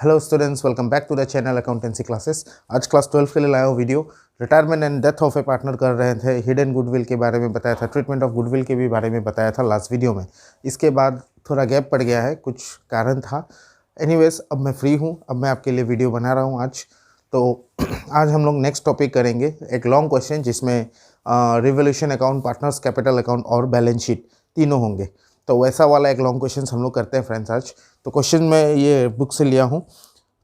Hello students, welcome back to the channel accountancy classes. आज class 12 के लिए लाया हूँ वीडियो। Retirement and death of a partner कर रहे थे। हिडन गुडविल के बारे में बताया था, ट्रीटमेंट ऑफ गुडविल के भी बारे में बताया था लास्ट वीडियो में। इसके बाद थोड़ा गैप पड़ गया है, कुछ कारण था। एनीवेज, अब मैं फ्री हूँ, अब मैं आपके लिए वीडियो बना रहा हूँ आज। तो आज हम लोग नेक्स्ट टॉपिक करेंगे, एक लॉन्ग क्वेश्चन जिसमें revolution account, partners capital account और बैलेंस शीट तीनों होंगे। तो वैसा वाला एक लॉन्ग क्वेश्चन हम लोग करते हैं फ्रेंड्स आज। तो क्वेश्चन मैं ये बुक से लिया हूँ,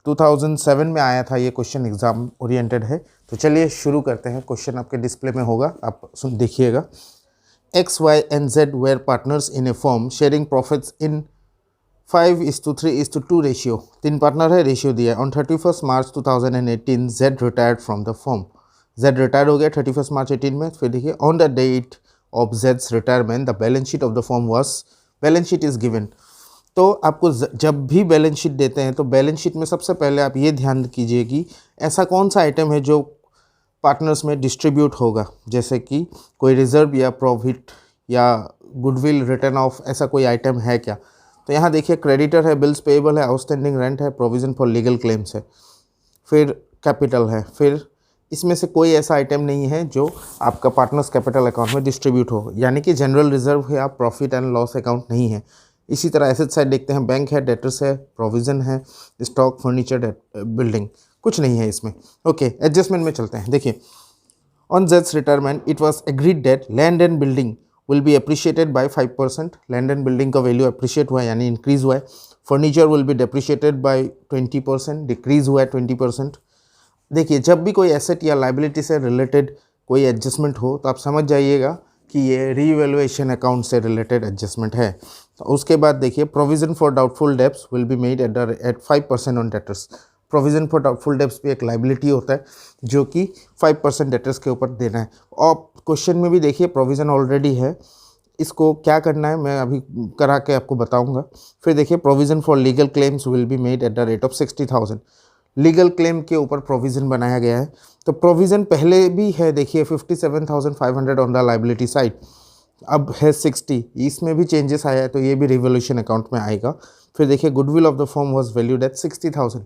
2007 में आया था ये क्वेश्चन, एग्जाम ओरिएंटेड है। तो चलिए शुरू करते हैं। क्वेश्चन आपके डिस्प्ले में होगा, आप सुन देखिएगा। X, Y and Z were partners in a firm sharing profits in 5:3:2 ratio. 3 partner है, रेशियो दिया है। On 31 March 2018 Z retired from the firm. Z retired हो गया 31 मार्च 18 में। फिर देखिए, on the date of Z's retirement the balance sheet of the firm was, balance sheet is given. तो आपको जब भी बैलेंस शीट देते हैं तो बैलेंस शीट में सबसे पहले आप ये ध्यान कीजिए कि ऐसा कौन सा आइटम है जो पार्टनर्स में डिस्ट्रीब्यूट होगा, जैसे कि कोई रिजर्व या प्रॉफिट या गुडविल, रिटर्न ऑफ, ऐसा कोई आइटम है क्या। तो यहाँ देखिए, क्रेडिटर है, बिल्स पेएबल है, आउटस्टैंडिंग रेंट है, प्रोविज़न फॉर लीगल क्लेम्स है, फिर कैपिटल है। फिर इसमें से कोई ऐसा आइटम नहीं है जो आपका पार्टनर्स कैपिटल अकाउंट में डिस्ट्रीब्यूट हो, यानी कि जनरल रिजर्व है, आप प्रॉफिट एंड लॉस अकाउंट नहीं है। इसी तरह एसेट साइड देखते हैं, बैंक है, डेटर्स है, प्रोविज़न है, स्टॉक, फर्नीचर, बिल्डिंग, कुछ नहीं है इसमें। ओके, एडजस्टमेंट में चलते हैं। देखिए, on Z's retirement it was agreed that land and building will be appreciated by 5%। Land and building का वैल्यू अप्रिशिएट हुआ है, यानी इंक्रीज हुआ है। Furniture will be depreciated by 20%, decrease हुआ है 20%। देखिए, जब भी कोई एसेट या लाइबिलिटी से रिलेटेड कोई एडजस्टमेंट हो तो आप समझ जाइएगा कि ये रीवैल्यूएशन अकाउंट से रिलेटेड एडजस्टमेंट है। तो उसके बाद देखिए, provision for doubtful debts will be made at 5% on debtors. Provision for doubtful debts भी एक लाइबिलिटी होता है जो कि 5% डेटर्स के ऊपर देना है। और क्वेश्चन में भी देखिए, प्रोविज़न ऑलरेडी है, इसको क्या करना है मैं अभी करा के आपको बताऊंगा। फिर देखिए, provision for legal claims will be made at the rate of 60,000। Legal claim के ऊपर प्रोविज़न बनाया गया है। तो प्रोविज़न पहले भी है, देखिए 57,500 ऑन द लाइबिलिटी साइड, अब है 60, इसमें भी चेंजेस आया है, तो ये भी रिवोल्यूशन अकाउंट में आएगा। फिर देखिए, goodwill of the firm was valued at 60,000।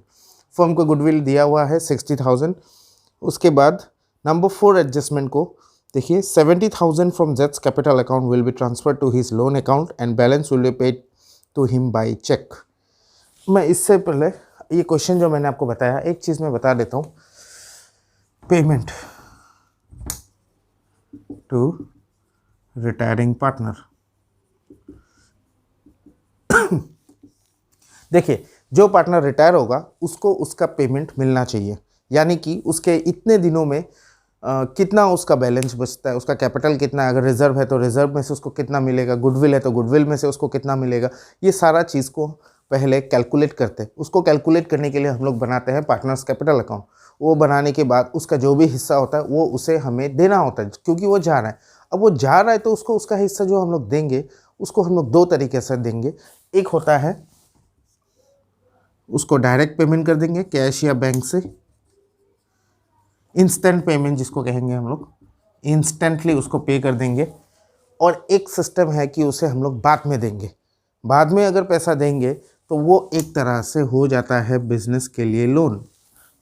Firm को गुडविल दिया हुआ है 60,000। उसके बाद नंबर 4 एडजस्टमेंट को देखिए, 70,000 from Z's capital account will be transfer to his loan account and balance will be paid to him by cheque. मैं इससे पहले ये क्वेश्चन जो मैंने आपको बताया, एक चीज़ मैं बता देता हूँ। Payment to retiring partner. देखिए, जो पार्टनर रिटायर होगा उसको उसका पेमेंट मिलना चाहिए, यानी कि उसके इतने दिनों में कितना उसका बैलेंस बचता है, उसका कैपिटल कितना है, अगर रिजर्व है तो रिजर्व में से उसको कितना मिलेगा, गुडविल है तो गुडविल में से उसको कितना मिलेगा, ये सारा चीज़ को पहले कैलकुलेट करते हैं। उसको कैलकुलेट करने के लिए हम लोग बनाते हैं पार्टनर्स कैपिटल अकाउंट। वो बनाने के बाद उसका जो भी हिस्सा होता है वो उसे हमें देना होता है, क्योंकि वो जा रहा है। अब वो जा रहा है तो उसको उसका हिस्सा जो हम लोग देंगे, उसको हम लोग 2 तरीके से देंगे। एक होता है उसको डायरेक्ट पेमेंट कर देंगे, कैश या बैंक से, इंस्टेंट पेमेंट जिसको कहेंगे हम लोग, इंस्टेंटली उसको पे कर देंगे। और एक सिस्टम है कि उसे हम लोग बाद में देंगे। बाद में अगर पैसा देंगे तो वो एक तरह से हो जाता है बिजनेस के लिए लोन,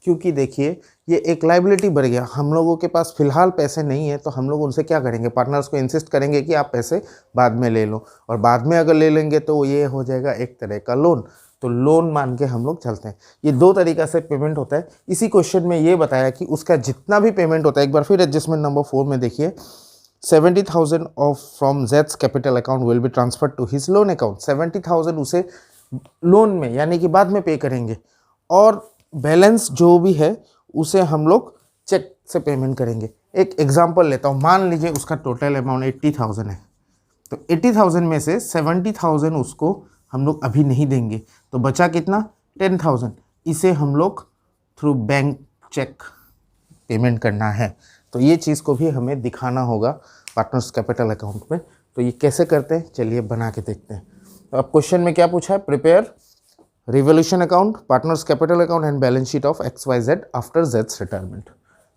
क्योंकि देखिए, ये एक लाइबिलिटी बढ़ गया। हम लोगों के पास फ़िलहाल पैसे नहीं है तो हम लोग उनसे क्या करेंगे, पार्टनर्स को इंसिस्ट करेंगे कि आप पैसे बाद में ले लो, और बाद में अगर ले लेंगे तो ये हो जाएगा एक तरह का लोन। तो लोन मान के हम लोग चलते हैं। ये 2 तरीक़ा से पेमेंट होता है। इसी क्वेश्चन में ये बताया कि उसका जितना भी पेमेंट होता है, एक बार फिर एडजस्टमेंट नंबर 4 में देखिए, 70,000 of from Z's capital account will be transfer to his loan account. 70,000 उसे लोन में, यानी कि बाद में पे करेंगे, और बैलेंस जो भी है उसे हम लोग चेक से पेमेंट करेंगे। एक एग्जांपल लेता हूँ, मान लीजिए उसका टोटल अमाउंट 80,000 है, तो 80,000 में से 70,000 उसको हम लोग अभी नहीं देंगे, तो बचा कितना, 10,000। इसे हम लोग थ्रू बैंक चेक पेमेंट करना है। तो ये चीज़ को भी हमें दिखाना होगा पार्टनर्स कैपिटल अकाउंट में। तो ये कैसे करते हैं, चलिए बना के देखते हैं। तो अब क्वेश्चन में क्या पूछा है, prepare revolution account, partners capital account and balance sheet of XYZ after Z's retirement.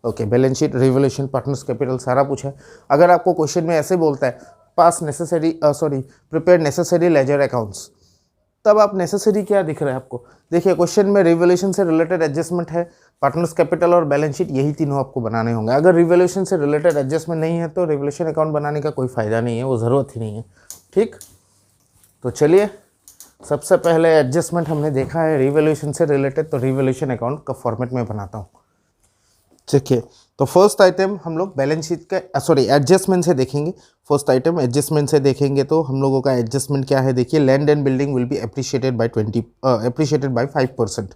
Okay, balance sheet, revolution, partners capital सारा पूछा है। अगर आपको क्वेश्चन में ऐसे बोलता है, प्रिपेयर नेसेसरी लेजर अकाउंट्स, तब आप नेसेसरी क्या दिख रहा है आपको, देखिए क्वेश्चन में रिवैल्यूएशन से रिलेटेड एडजस्टमेंट है, पार्टनर्स कैपिटल और बैलेंस शीट, यही तीनों आपको बनाने होंगे। अगर रिवैल्यूएशन से रिलेटेड एडजस्टमेंट नहीं है तो रिवैल्यूएशन अकाउंट बनाने का कोई फ़ायदा नहीं है, वो ज़रूरत ही नहीं है। ठीक, तो चलिए सबसे पहले एडजस्टमेंट हमने देखा है रिवैल्यूएशन से रिलेटेड, तो रिवैल्यूएशन अकाउंट का फॉर्मेट में बनाता हूँ। देखिए, तो फर्स्ट आइटम हम लोग बैलेंस शीट का सॉरी एडजस्टमेंट से देखेंगे। फर्स्ट आइटम एडजस्टमेंट से देखेंगे तो हम लोगों का एडजस्टमेंट क्या है, देखिए land and building will be appreciated by 5%।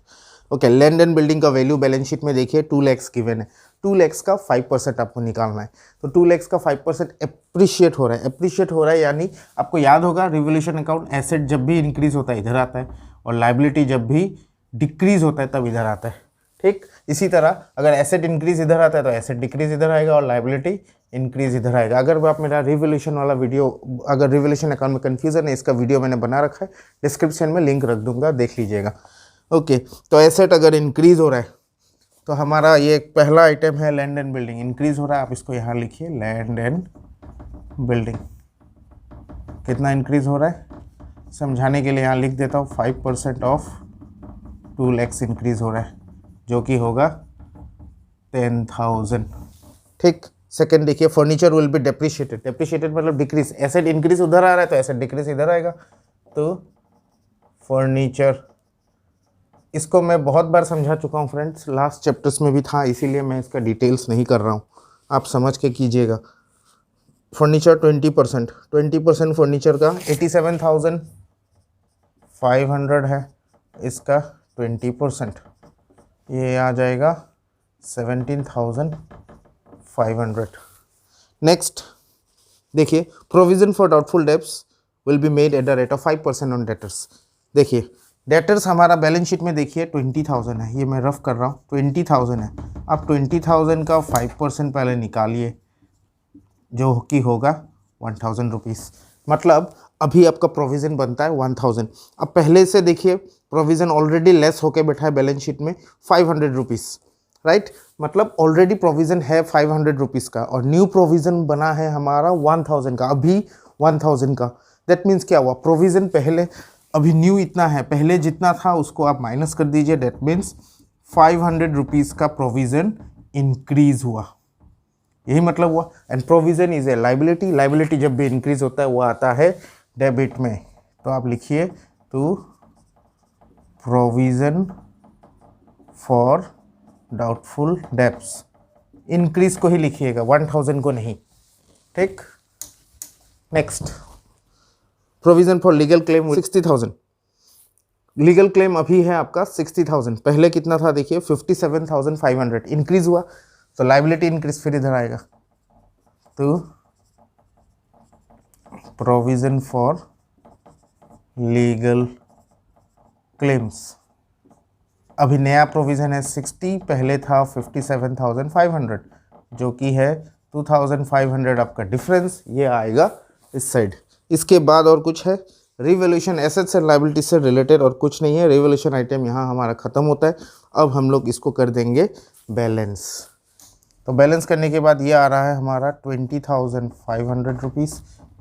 Okay, land and building का वैल्यू बैलेंस शीट में देखिए 2 lakhs गिवन है, 2 lakhs का 5% आपको निकालना है। तो 2 lakhs का 5% अप्रिशिएट हो रहा है, यानी आपको याद होगा रिवैल्यूएशन अकाउंट एसेट जब भी इंक्रीज होता है इधर आता है, और लाइबिलिटी जब भी डिक्रीज होता है तब इधर आता है। ठीक, इसी तरह अगर एसेट इंक्रीज इधर आता है तो एसेट डिक्रीज इधर आएगा और लाइबिलिटी इंक्रीज इधर आएगा। अगर आप मेरा रिवैल्यूएशन वाला वीडियो, अगर रिवैल्यूएशन अकाउंट में कन्फ्यूजन है, इसका वीडियो मैंने बना रखा है, डिस्क्रिप्शन में लिंक रख दूंगा, देख लीजिएगा। ओके, तो एसेट अगर इंक्रीज हो रहा है तो हमारा ये पहला आइटम है लैंड एंड बिल्डिंग, इंक्रीज हो रहा है, आप इसको यहाँ लिखिए लैंड एंड बिल्डिंग। कितना इंक्रीज हो रहा है समझाने के लिए यहाँ लिख देता हूँ, 5% ऑफ 2 lakhs इंक्रीज हो रहा है, जो कि होगा 10,000। ठीक, सेकंड देखिए furniture will be depreciated, depreciated मतलब डिक्रीज, एसेट इंक्रीज उधर आ रहा है तो एसेट डिक्रीज इधर आएगा, तो फर्नीचर, इसको मैं बहुत बार समझा चुका हूँ फ्रेंड्स, लास्ट चैप्टर्स में भी था, इसीलिए मैं इसका डिटेल्स नहीं कर रहा हूँ, आप समझ के कीजिएगा। फर्नीचर 20% फर्नीचर का 87,500 है, इसका 20% ये आ जाएगा 17,500। नेक्स्ट देखिए provision for doubtful debts will be made at the rate of 5% on debtors. देखिए डेटर्स हमारा बैलेंस शीट में देखिए 20,000 है, ये मैं रफ कर रहा हूँ, 20,000 है। अब 20,000 का 5% पहले निकालिए, जो कि होगा 1,000 रुपीज़, मतलब अभी आपका प्रोविज़न बनता है 1,000। अब पहले से देखिए प्रोविज़न ऑलरेडी लेस होके बैठा है बैलेंस शीट में 500 रुपीज़, राइट, मतलब ऑलरेडी प्रोविज़न है 500 रुपीज़ का, और न्यू प्रोविज़न बना है हमारा 1,000 का, अभी 1,000 का। दैट मीन्स क्या हुआ, प्रोविज़न पहले, अभी न्यू इतना है, पहले जितना था उसको आप माइनस कर दीजिए, दैट मीन्स 500 रुपीज़ का प्रोविज़न इंक्रीज हुआ, यही मतलब हुआ। And provision is a liability, liability जब भी इंक्रीज होता है वो आता है डेबिट में, तो आप लिखिए to provision for doubtful debts, increase को ही लिखिएगा 1,000 को नहीं। ठीक, next provision for legal claim 60,000, legal claim अभी है आपका 60,000, पहले कितना था देखिए 57,500, इंक्रीज हुआ तो लाइबिलिटी इंक्रीज फिर इधर आएगा, तो प्रोविज़न फॉर लीगल क्लेम्स, अभी नया प्रोविज़न है 60, पहले था 57,500, जो कि है 2,500, आपका डिफरेंस ये आएगा इस साइड। इसके बाद और कुछ है, रिवैल्यूएशन एसेट्स एंड लायबिलिटी से रिलेटेड और कुछ नहीं है, रिवैल्यूएशन आइटम यहाँ हमारा ख़त्म होता है। अब हम लोग इसको कर देंगे बैलेंस, तो बैलेंस करने के बाद ये आ रहा है हमारा 20,500 रुपीज़,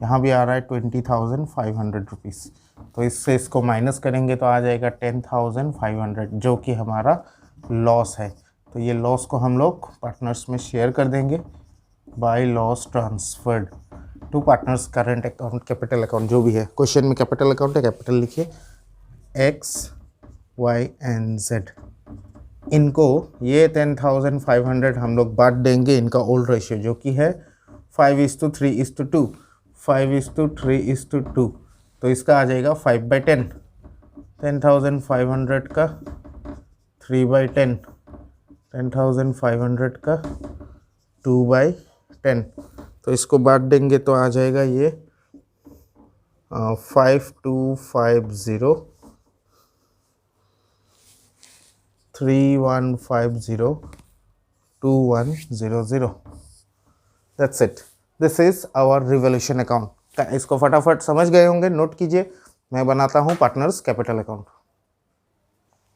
यहाँ भी आ रहा है 20,500 रुपीज़, तो इससे इसको माइनस करेंगे तो आ जाएगा 10,500, जो कि हमारा लॉस है। तो ये लॉस को हम लोग पार्टनर्स में शेयर कर देंगे by loss transferred to partners current account, capital account, जो भी है क्वेश्चन में कैपिटल अकाउंट है, कैपिटल लिखिए X, Y एंड Z। इनको ये 10,500 हम लोग बांट देंगे इनका ओल्ड रेशियो, जो कि है 5:3:2, 5:3:2, तो इसका आ जाएगा 5/10, 10,500 का 3/10, 10,500 का 2/10, तो इसको बांट देंगे तो आ जाएगा ये 5250 3150 2100। That's it, this is our revolution account. इसको फटाफट समझ गए होंगे, नोट कीजिए। मैं बनाता हूँ पार्टनर्स कैपिटल अकाउंट।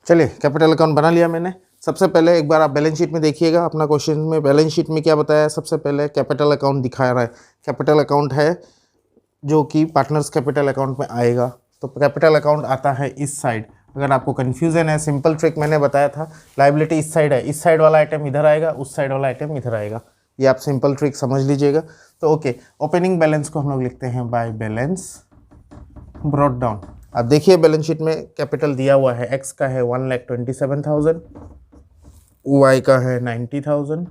चलिए कैपिटल अकाउंट बना लिया मैंने। सबसे पहले एक बार आप बैलेंस शीट में देखिएगा, अपना क्वेश्चन में बैलेंस शीट में क्या बताया है, सबसे पहले कैपिटल अकाउंट दिखा रहा है, कैपिटल अकाउंट है जो कि पार्टनर्स कैपिटल अकाउंट में आएगा। तो कैपिटल अकाउंट आता है इस साइड। अगर आपको कन्फ्यूजन है, सिंपल ट्रिक मैंने बताया था, लाइबिलिटी इस साइड है, इस साइड वाला आइटम इधर आएगा, उस साइड वाला आइटम इधर आएगा, ये आप सिंपल ट्रिक समझ लीजिएगा। तो ओके, ओपनिंग बैलेंस को हम लोग लिखते हैं बाय बैलेंस ब्रॉट डाउन। अब देखिए बैलेंस शीट में कैपिटल दिया हुआ है, एक्स का है 1,27,000, वाई का है 90,000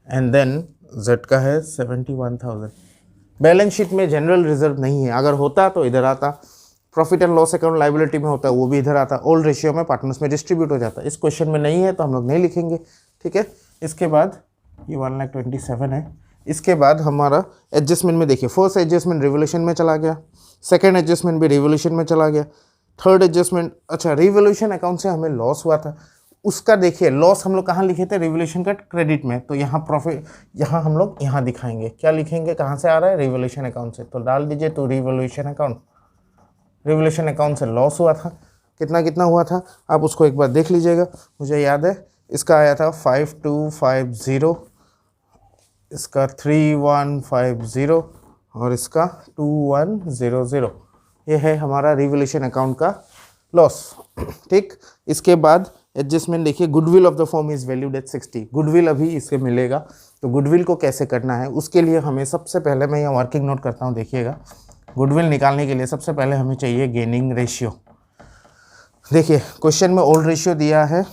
एंड देन जेड का है 71,000। बैलेंस शीट में जनरल रिजर्व नहीं है, अगर होता तो इधर आता, profit and loss account liability में होता है वो भी इधर आता, ओल्ड रेशियो में पार्टनर्स में डिस्ट्रीब्यूट हो जाता। इस क्वेश्चन में नहीं है तो हम लोग नहीं लिखेंगे, ठीक है। इसके बाद ये 1,27,000 है। इसके बाद हमारा एडजस्टमेंट में देखिए, फर्स्ट एडजस्टमेंट रिवोल्यूशन में चला गया, सेकेंड एडजस्टमेंट भी रिवोल्यूशन में चला गया, थर्ड एडजस्टमेंट, अच्छा रिवोल्यूशन अकाउंट से हमें लॉस हुआ था, उसका देखिए लॉस हम लोग कहाँ लिखे थे, रिवोल्यूशन का क्रेडिट में, तो यहाँ प्रॉफिट, यहाँ हम लोग यहाँ दिखाएंगे, क्या लिखेंगे, कहाँ से आ रहा है, रिवोल्यूशन अकाउंट से, तो डाल दीजिए to revolution account. Revolution account से लॉस हुआ था, कितना कितना हुआ था आप उसको एक बार देख लीजिएगा, मुझे याद है इसका आया था 5250, इसका 3150 और इसका 2100, ये है हमारा रिवोल्यूशन अकाउंट का लॉस, ठीक। इसके बाद एडजस्टमेंट देखिए, goodwill of the firm is valued at 60, goodwill अभी इसके मिलेगा, तो गुडविल को कैसे करना है उसके लिए हमें सबसे पहले, मैं यहाँ वर्किंग नोट करता हूँ, देखिएगा गुडविल निकालने के लिए सबसे पहले हमें चाहिए गेनिंग रेशियो। देखिए क्वेश्चन में ओल्ड रेशियो दिया है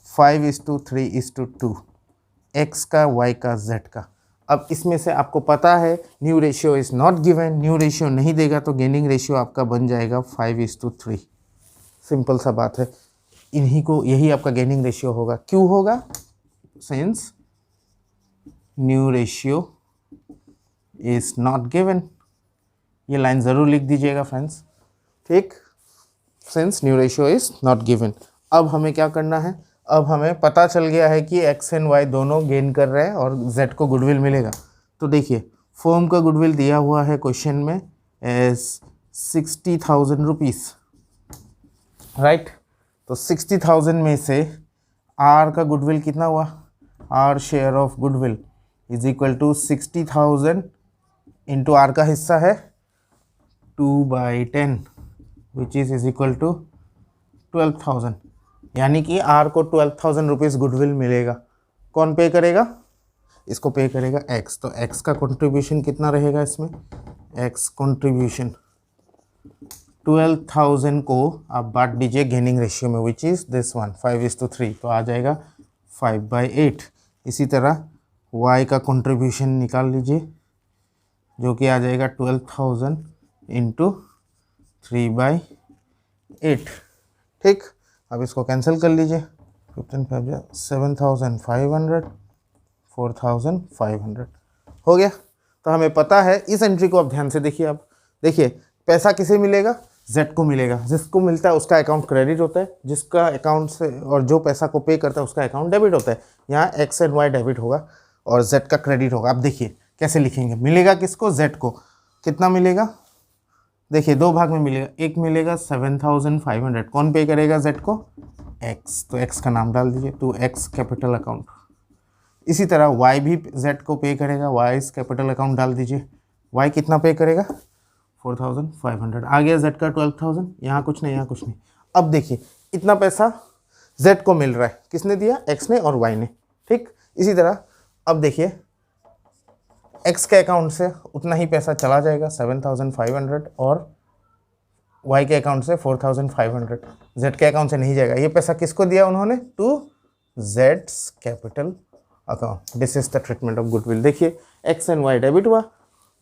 5:3:2, एक्स का, वाई का, जेड का। अब इसमें से आपको पता है new ratio is not given, new ratio नहीं देगा तो गेनिंग रेशियो आपका बन जाएगा 5:3, सिंपल सा बात है। इन्हीं को, यही आपका गेनिंग रेशियो होगा। क्यों होगा, since new ratio is not given, ये लाइन ज़रूर लिख दीजिएगा फ्रेंड्स, ठीक, since new ratio is not given. अब हमें क्या करना है, अब हमें पता चल गया है कि एक्स एंड वाई दोनों गेन कर रहे हैं और जेड को गुडविल मिलेगा। तो देखिए फर्म का गुडविल दिया हुआ है क्वेश्चन में एज 60,000 रुपीज़, राइट। तो 60,000 में से आर का गुडविल कितना हुआ, R share of goodwill is equal to 60,000 into R का हिस्सा है 2/10 विच इज इक्वल टू 12,000, यानी कि आर को 12,000 रुपीज़ गुडविल मिलेगा। कौन पे करेगा, इसको पे करेगा एक्स, तो एक्स का कंट्रीब्यूशन कितना रहेगा इसमें, एक्स कंट्रीब्यूशन 12,000 को आप बांट दीजिए गेनिंग रेशियो में, विच इज़ दिस वन 5:3, तो आ जाएगा 5/8। इसी तरह वाई का कंट्रीब्यूशन निकाल लीजिए जो कि आ जाएगा 12,000 इंटू 3/8, ठीक। अब इसको कैंसिल कर लीजिए, 15 7,500 4,500 हो गया। तो हमें पता है, इस एंट्री को आप ध्यान से देखिए। अब देखिए पैसा किसे मिलेगा, जेड को मिलेगा, जिसको मिलता है उसका अकाउंट क्रेडिट होता है, जिसका अकाउंट से, और जो पैसा को पे करता है उसका अकाउंट डेबिट होता है। यहाँ एक्स एंड वाई डेबिट होगा और जेड का क्रेडिट होगा। अब देखिए कैसे लिखेंगे, मिलेगा किसको, जेड को, कितना मिलेगा, देखिए दो भाग में मिलेगा, एक मिलेगा 7,500, कौन पे करेगा जेड को, एक्स, तो एक्स का नाम डाल दीजिए, टू एक्स कैपिटल अकाउंट। इसी तरह वाई भी जेड को पे करेगा, वाई कैपिटल अकाउंट डाल दीजिए, वाई कितना पे करेगा 4,500, आ गया जेड का 12,000, यहाँ कुछ नहीं, यहाँ कुछ नहीं। अब देखिए इतना पैसा जेड को मिल रहा है, किसने दिया, एक्स ने और वाई ने, ठीक। इसी तरह अब देखिए एक्स के अकाउंट से उतना ही पैसा चला जाएगा 7,500 और वाई के अकाउंट से 4,500, जेड के अकाउंट से नहीं जाएगा। ये पैसा किसको दिया उन्होंने, टू जेड्स capital account. This is the treatment of goodwill. देखिए एक्स एंड वाई डेबिट हुआ,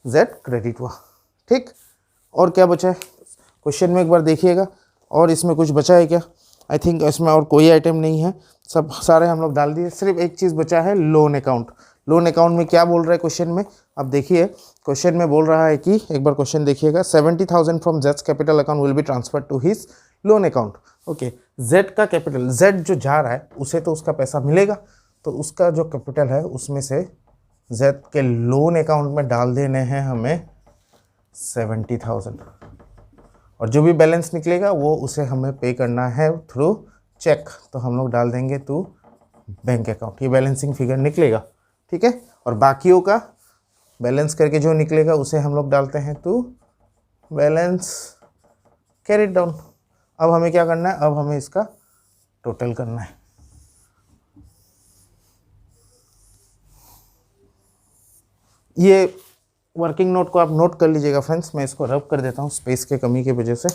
जेड क्रेडिट हुआ, ठीक। और क्या बचा है क्वेश्चन में एक बार देखिएगा, और इसमें कुछ बचा है क्या, आई थिंक इसमें और कोई आइटम नहीं है, सब सारे हम लोग डाल दिए, सिर्फ एक चीज़ बचा है लोन अकाउंट। लोन अकाउंट में क्या बोल रहा है क्वेश्चन में, अब देखिए क्वेश्चन में बोल रहा है कि, एक बार क्वेश्चन देखिएगा, 70,000 फ्रॉम जेड्स capital account will be transfer to his loan account. Okay, Z का कैपिटल, जेड जो जा रहा है उसे तो उसका पैसा मिलेगा, तो उसका जो कैपिटल है उसमें से जेड के लोन अकाउंट में डाल देने हैं हमें 70,000, और जो भी बैलेंस निकलेगा वो उसे हमें पे करना है थ्रू चेक, तो हम लोग डाल देंगे टू बैंक अकाउंट, ये बैलेंसिंग फिगर निकलेगा, ठीक है। और बाकियों का बैलेंस करके जो निकलेगा उसे हम लोग डालते हैं टू बैलेंस कैरिड डाउन। अब हमें क्या करना है, अब हमें इसका टोटल करना है। ये वर्किंग नोट को आप नोट कर लीजिएगा फ्रेंड्स, मैं इसको रब कर देता हूँ स्पेस के कमी की वजह से,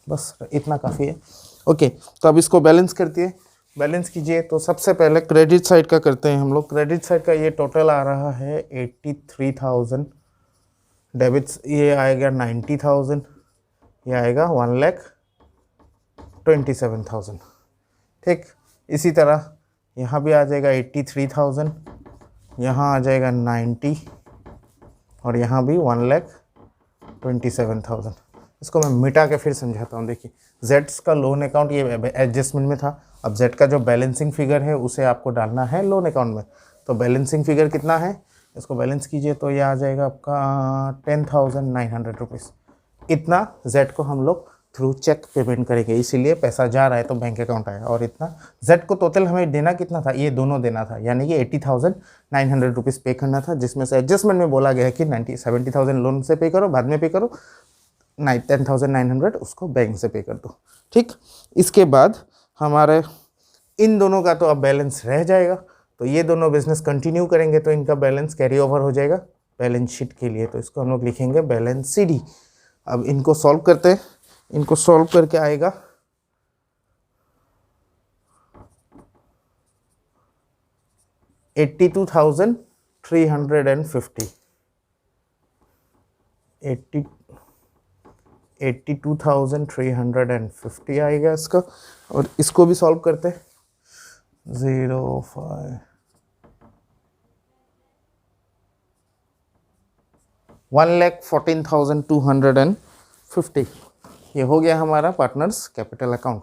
बस इतना काफ़ी है। ओके, तो अब इसको बैलेंस बैलेंस कीजिए। तो सबसे पहले क्रेडिट साइड का करते हैं हम लोग। क्रेडिट साइड का ये टोटल आ रहा है 83,000, डेबिट्स ये आएगा 90,000, ये आएगा 1,27,000। ठीक, इसी तरह यहाँ भी आ जाएगा 83,000, यहाँ आ जाएगा 90 और यहाँ भी 1,27,000। इसको मैं मिटा के फिर समझाता हूँ। देखिए, जेड्स का लोन अकाउंट ये एडजस्टमेंट में था, अब जेड का जो बैलेंसिंग फिगर है उसे आपको डालना है लोन अकाउंट में। तो बैलेंसिंग फिगर कितना है, इसको बैलेंस कीजिए तो ये आ जाएगा आपका 10,900 रुपीज़। इतना जेड को हम लोग थ्रू चेक पेमेंट करेंगे, इसीलिए पैसा जा रहा है तो बैंक अकाउंट आया। और इतना जेड को टोटल हमें देना कितना था, ये दोनों देना था, यानी कि 80,900 रुपीज़ पे करना था, जिसमें से एडजस्टमेंट में बोला गया है कि 70,000 लोन से पे करो, बाद में पे करो, 10,900 उसको बैंक से पे कर दो। ठीक, इसके बाद हमारे इन दोनों का तो अब बैलेंस रह जाएगा, तो ये दोनों बिजनेस कंटिन्यू करेंगे तो इनका बैलेंस कैरी ओवर हो जाएगा बैलेंस शीट के लिए, तो इसको हम लोग लिखेंगे बैलेंस CD। अब इनको सॉल्व करते हैं, इनको सॉल्व करके आएगा 82,350, 82,350 आएगा इसका। और इसको भी सॉल्व करते हैं, 0.5 1,14,250, ये हो गया हमारा पार्टनर्स कैपिटल अकाउंट।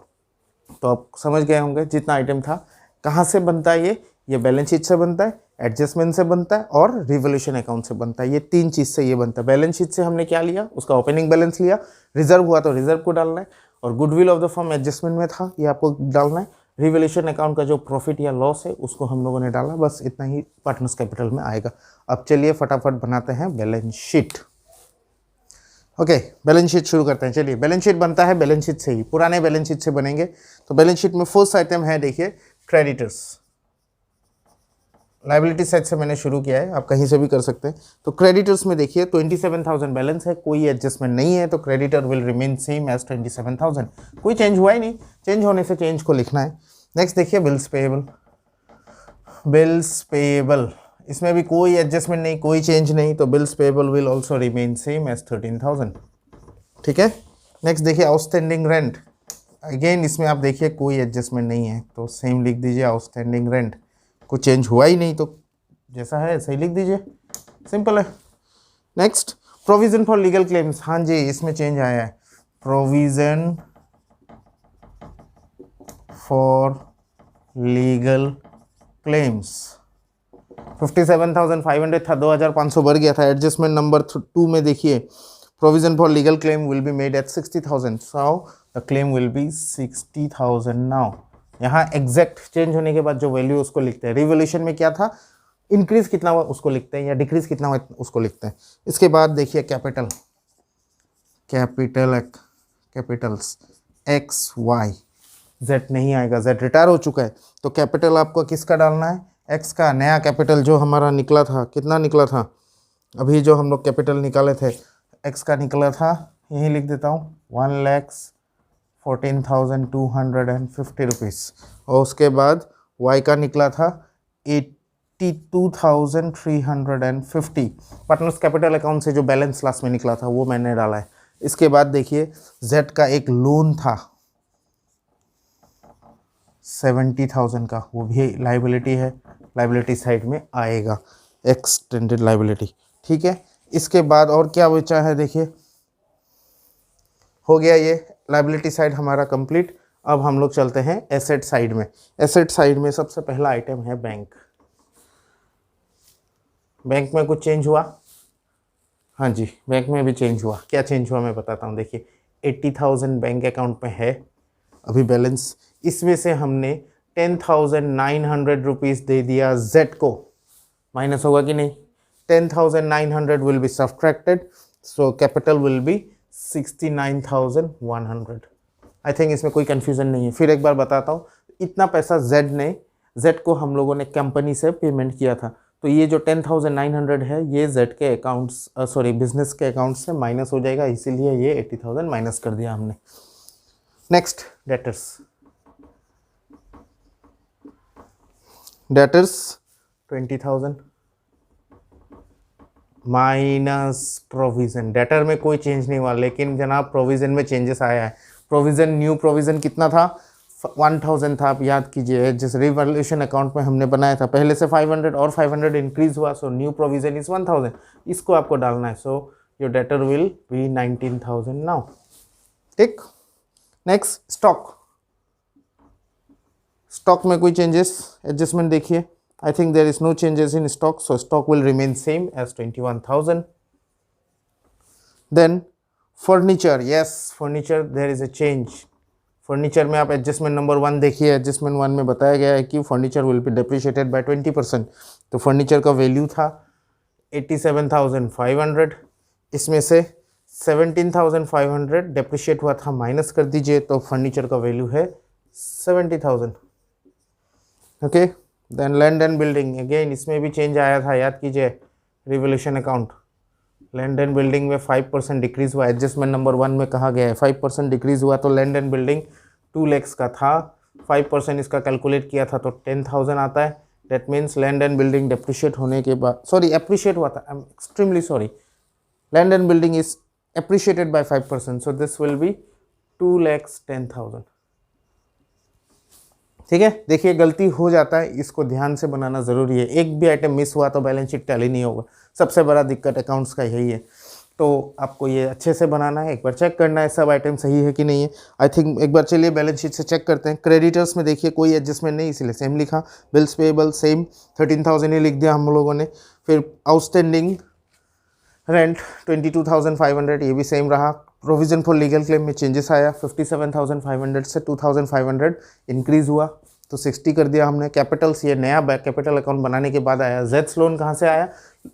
तो आप समझ गए होंगे जितना आइटम था कहाँ से बनता है, ये बैलेंस शीट से बनता है, एडजस्टमेंट से बनता है और रिवोल्यूशन अकाउंट से बनता है। ये तीन चीज़ से ये बनता है। बैलेंस शीट से हमने क्या लिया, उसका ओपनिंग बैलेंस लिया, रिजर्व हुआ तो रिजर्व को डालना है, और goodwill of the firm adjustment में था, ये आपको डालना है। रिवोल्यूशन अकाउंट का जो प्रॉफिट या लॉस है उसको हम लोगों ने डाला, बस इतना ही पार्टनर्स कैपिटल में आएगा। अब चलिए फटाफट बनाते हैं balance sheet. Okay, balance sheet शुरू करते हैं। चलिए, बैलेंस शीट बनता है बैलेंस शीट से ही, पुराने बैलेंस शीट से बनेंगे। तो बैलेंस शीट में फर्स्ट आइटम है, देखिए, क्रेडिटर्स। लाइबिलिटी साइड से मैंने शुरू किया है, आप कहीं से भी कर सकते हैं। तो क्रेडिटर्स में देखिए 27,000 बैलेंस है, कोई एडजस्टमेंट नहीं है, तो creditor will remain same as 27,000, कोई चेंज हुआ ही नहीं, चेंज होने से चेंज को लिखना है। नेक्स्ट देखिए बिल्स पेएबल। बिल्स पेएबल, इसमें भी कोई एडजस्टमेंट नहीं, कोई चेंज नहीं, तो bills payable will also remain same as 13,000। ठीक है। नेक्स्ट देखिए आउटस्टैंडिंग रेंट, अगेन इसमें आप देखिए कोई एडजस्टमेंट नहीं है, तो सेम लिख दीजिए आउटस्टैंडिंग रेंट, कुछ चेंज हुआ ही नहीं, तो जैसा है ऐसे ही लिख दीजिए, सिंपल है। Next provision for legal claims, हाँ जी इसमें चेंज आया है, प्रोविजन फॉर लीगल क्लेम्स 57,500 था, 2,500 बढ़ गया था। एडजस्टमेंट नंबर 2 में देखिए provision for legal claim will be made at 60,000, so the claim will be 60,000 now. यहाँ एग्जैक्ट चेंज होने के बाद जो वैल्यू उसको लिखते हैं, रिवोल्यूशन में क्या था, इंक्रीज कितना हुआ उसको लिखते हैं या डिक्रीज कितना हुआ उसको लिखते हैं। इसके बाद देखिए कैपिटल्स XY, Z नहीं आएगा, Z रिटायर हो चुका है, तो कैपिटल आपको किसका डालना है, X का। नया कैपिटल जो हमारा निकला था, कितना निकला था, अभी जो हम लोग कैपिटल निकाले थे X का निकला था, यही लिख देता हूँ 1,14,250 रुपीज़, और उसके बाद Y का निकला था 82,350। पार्टनर्स कैपिटल अकाउंट से जो बैलेंस लास्ट में निकला था वो मैंने डाला है। इसके बाद देखिए Z का एक लोन था 70,000 का, वो भी लाइबिलिटी है, लाइबिलिटी साइड में आएगा, एक्सटेंडेड लाइबिलिटी। ठीक है। इसके बाद और क्या बचा है, देखिए हो गया ये लाइबिलिटी साइड हमारा कंप्लीट। अब हम लोग चलते हैं एसेट साइड में। एसेट साइड में सबसे पहला आइटम है बैंक। बैंक में कुछ चेंज हुआ, हाँ जी बैंक में भी चेंज हुआ। क्या चेंज हुआ मैं बताता हूँ। देखिए 80,000 बैंक अकाउंट में है अभी बैलेंस, इसमें से हमने 10,900 रुपीज़ दे दिया जेड को, माइनस होगा कि नहीं, 10,900 will be subtracted, so capital will be 69,100. I think इसमें कोई कंफ्यूजन नहीं है। फिर एक बार बताता हूँ, इतना पैसा जेड को हम लोगों ने कंपनी से पेमेंट किया था, तो ये जो 10,900 है ये जेड के अकाउंट्स बिजनेस के अकाउंट से माइनस हो जाएगा, इसीलिए ये 80,000 माइनस कर दिया हमने। Next debtors 20,000 minus provision. Debtor में कोई चेंज नहीं हुआ, लेकिन जनाब प्रोविज़न में चेंजेस आया है। प्रोविज़न, न्यू प्रोविज़न कितना था? 1,000 था। आप याद कीजिए, जिस रिवॉल्यूशन अकाउंट में हमने बनाया था पहले से 500 और 500 इंक्रीज हुआ, सो न्यू प्रोविज़न इज़ 1,000। इसको आपको डालना है, so your debtor will be 19,000 now. ठीक। नेक्स्ट स्टॉक में कोई चेंजेस, एडजस्टमेंट देखिए। I think there is no changes in stock, so stock will remain same as 21,000. Then furniture, yes, furniture there is a change. Furniture में आप adjustment number 1 देखिए। Adjustment 1 में बताया गया है कि furniture will be depreciated by 20%। तो furniture का वैल्यू था 87,500, इसमें से 17,500 डेप्रिशिएट हुआ था, माइनस कर दीजिए, तो फर्नीचर का वैल्यू है 70,000। Okay. Then land and building, again इसमें भी चेंज आया था, याद कीजिए। Revolution account, land and building में 5% डिक्रीज हुआ। एडजस्टमेंट नंबर 1 में कहा गया है 5% डिक्रीज हुआ, तो लैंड एंड बिल्डिंग 2 lakhs का था, 5% इसका कैलकुलेट किया था तो 10,000 आता है। That means land and building depreciate होने के बाद, सॉरी एप्रिशिएट हुआ था, I am extremely sorry, land and building is appreciated by 5%, so this will be 2,10,000। ठीक है। देखिए गलती हो जाता है, इसको ध्यान से बनाना ज़रूरी है। एक भी आइटम मिस हुआ तो बैलेंस शीट टैली नहीं होगा। सबसे बड़ा दिक्कत अकाउंट्स का यही है, तो आपको ये अच्छे से बनाना है, एक बार चेक करना है सब आइटम सही है कि नहीं है। आई थिंक एक बार चलिए बैलेंस शीट से चेक करते हैं। क्रेडिटर्स में देखिए कोई एडजस्टमेंट नहीं, इसलिए सेम लिखा। बिल्स पेएबल सेम 13,000 ही लिख दिया हम लोगों ने। फिर आउटस्टैंडिंग रेंट 22,500, ये भी सेम रहा। प्रोविज़न फॉर लीगल क्लेम में चेंजेस आया, 57,500 से 2,500 इंक्रीज़ हुआ, तो 60 कर दिया हमने। कैपिटल्स, ये नया कैपिटल अकाउंट बनाने के बाद आया। जेड्स लोन कहाँ से आया?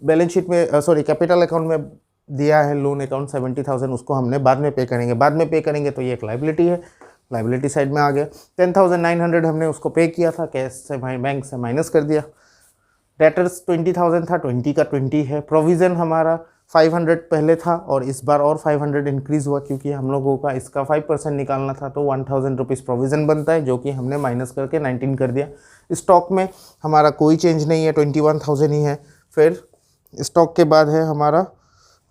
बैलेंस शीट में, सॉरी कैपिटल अकाउंट में दिया है लोन अकाउंट 70,000, उसको हमने बाद में पे करेंगे, तो ये एक लाइबिलिटी है, लाइबिलिटी साइड में आ गया। 10,900 हमने उसको पे किया था, कैश से बैंक से माइनस कर दिया। डेटर्स 20,000 था, 20 का 20 है। प्रोविज़न हमारा 500 पहले था और इस बार और 500 इंक्रीज़ हुआ, क्योंकि हम लोगों का इसका 5% निकालना था, तो 1,000 रुपीज़ प्रोविज़न बनता है, जो कि हमने माइनस करके 19 कर दिया। स्टॉक में हमारा कोई चेंज नहीं है, 21,000 ही है। फिर स्टॉक के बाद है हमारा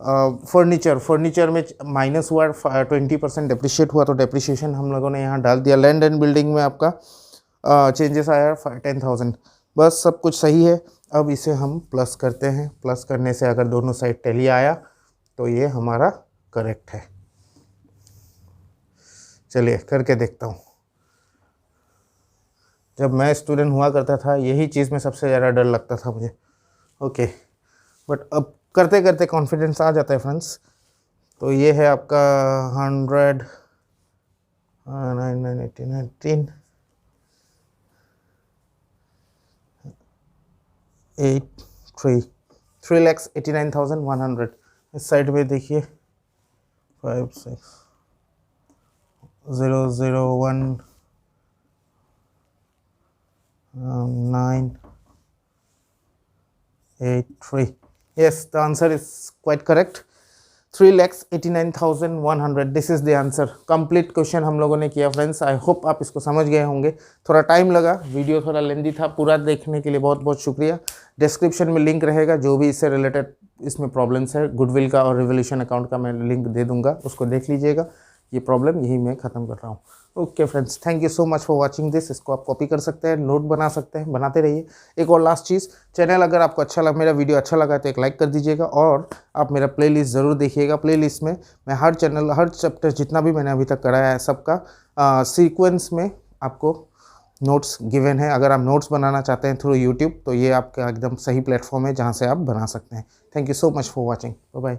फर्नीचर में माइनस हुआ, 20% डेप्रिशिएट हुआ, तो डेप्रिशिएशन हम लोगों ने यहाँ डाल दिया। लैंड एंड बिल्डिंग में आपका चेंजेस आया 10,000, बस सब कुछ सही है। अब इसे हम प्लस करते हैं, प्लस करने से अगर दोनों साइड टैली आया तो ये हमारा करेक्ट है। चलिए करके देखता हूँ। जब मैं स्टूडेंट हुआ करता था यही चीज़ में सबसे ज़्यादा डर लगता था मुझे। ओके, बट अब करते करते कॉन्फिडेंस आ जाता है फ्रेंड्स। तो ये है आपका 100 9 18 8 3,89,100। इस साइड में देखिए 5 6 0 0 1 9 8 3। Yes, the answer is quite correct. 3,89,100, this is the answer. Complete question हम लोगों ने किया फ्रेंड्स। आई होप आप इसको समझ गए होंगे। थोड़ा टाइम लगा, वीडियो थोड़ा लेंदी था, पूरा देखने के लिए बहुत बहुत शुक्रिया। डिस्क्रिप्शन में लिंक रहेगा, जो भी इससे रिलेटेड इसमें प्रॉब्लम्स है, गुडविल का और रिवोल्यूशन अकाउंट का मैं लिंक दे दूंगा, उसको देख लीजिएगा। ये प्रॉब्लम यही मैं ख़त्म कर रहा हूँ। Okay friends, thank you so much for watching this. इसको आप कॉपी कर सकते हैं, नोट बना सकते हैं, बनाते रहिए। एक और लास्ट चीज़, चैनल अगर आपको अच्छा लगा, मेरा वीडियो अच्छा लगा तो एक लाइक कर दीजिएगा, और आप मेरा प्लेलिस्ट ज़रूर देखिएगा। प्लेलिस्ट में मैं हर चैप्टर जितना भी मैंने अभी तक कराया है सबका सीक्वेंस में आपको नोट्स गिवन है। अगर आप नोट्स बनाना चाहते हैं थ्रू यूट्यूब, तो ये आपका एकदम सही प्लेटफॉर्म है जहाँ से आप बना सकते हैं। Thank you so much for watching. Bye bye.